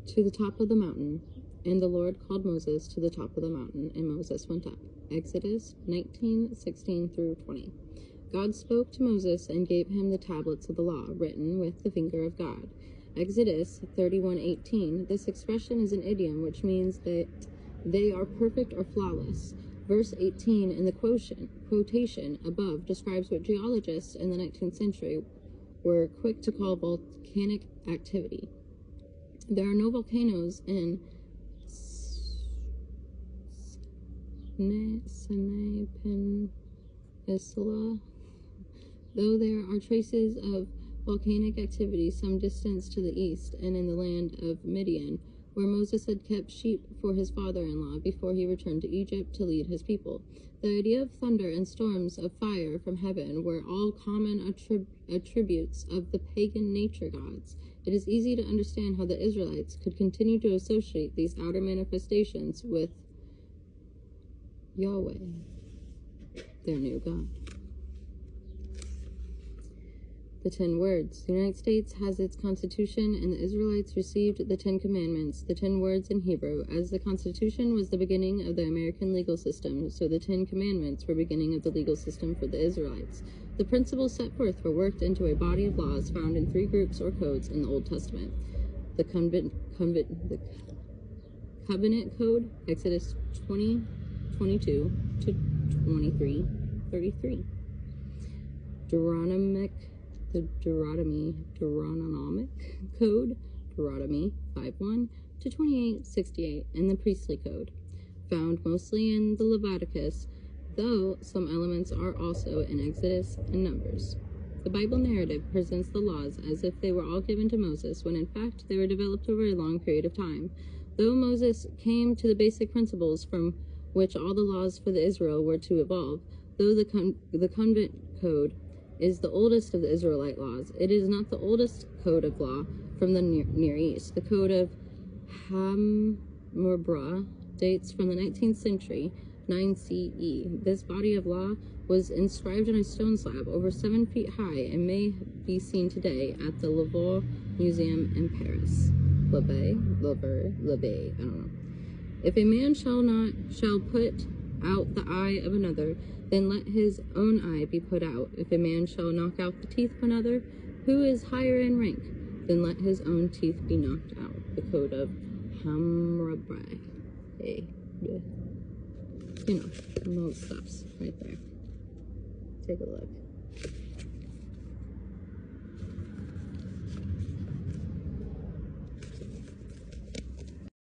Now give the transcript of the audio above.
to the top of the mountain, and the Lord called Moses to the top of the mountain, and Moses went up. Exodus 19:16 through 20. God spoke to Moses and gave him the tablets of the law, written with the finger of God. Exodus 31:18. This expression is an idiom which means that they are perfect or flawless. Verse 18 in the quotation above describes what geologists in the 19th century were quick to call volcanic activity. There are no volcanoes in Sinai Peninsula, though there are traces of volcanic activity some distance to the east and in the land of Midian, where Moses had kept sheep for his father-in-law before he returned to Egypt to lead his people. The idea of thunder and storms of fire from heaven were all common attributes of the pagan nature gods. It is easy to understand how the Israelites could continue to associate these outer manifestations with Yahweh, their new God. The 10 words. The United States has its Constitution, and the Israelites received the 10 Commandments, the 10 words in Hebrew. As the Constitution was the beginning of the American legal system, so the 10 Commandments were beginning of the legal system for the Israelites. The principles set forth were worked into a body of laws found in 3 groups or codes in the Old Testament. The Covenant Code, Exodus 20:22 to 23:33. The Deuteronomic Code, Deuteronomy 5:1 to 28:68, and the Priestly Code, found mostly in the Leviticus, though some elements are also in Exodus and Numbers. The Bible narrative presents the laws as if they were all given to Moses, when in fact they were developed over a long period of time. Though Moses came to the basic principles from which all the laws for the Israel were to evolve, though the Covenant Code is the oldest of the Israelite laws, it is not the oldest code of law from the Near East. The Code of Hammurabi dates from the 19th century, 9 CE. This body of law was inscribed in a stone slab over 7 feet high and may be seen today at the Louvre Museum in Paris. Louvre, I don't know. If a man shall put out the eye of another, then let his own eye be put out. If a man shall knock out the teeth of another, who is higher in rank, then let his own teeth be knocked out. The Code of Hammurabi. Most stuffs right there. Take a look.